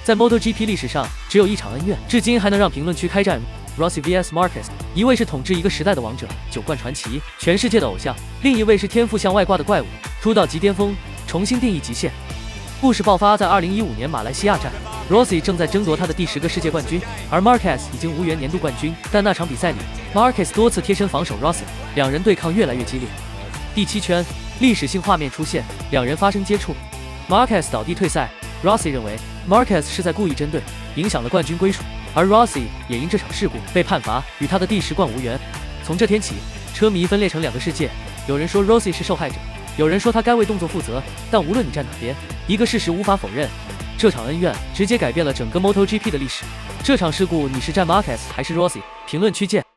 在 MotoGP 历史上，只有一场恩怨，至今还能让评论区开战。Rossi vs Marquez， 一位是统治一个时代的王者，九冠传奇，全世界的偶像；另一位是天赋像外挂的怪物，出道即巅峰，重新定义极限。故事爆发在2015年马来西亚站 ，Rossi 正在争夺他的第10个世界冠军，而 Marquez 已经无缘年度冠军。但那场比赛里 ，Marquez 多次贴身防守 Rossi， 两人对抗越来越激烈。第7圈，历史性画面出现，两人发生接触 ，Marquez 倒地退赛。Rossi 认为 Marquez 是在故意针对，影响了冠军归属。而 Rossi 也因这场事故被判罚，与他的第10冠无缘。从这天起，车迷分裂成2个世界，有人说 Rossi 是受害者，有人说他该为动作负责。但无论你站哪边，一个事实无法否认，这场恩怨直接改变了整个 MotoGP 的历史。这场事故你是站 Marquez 还是 Rossi？评论区见。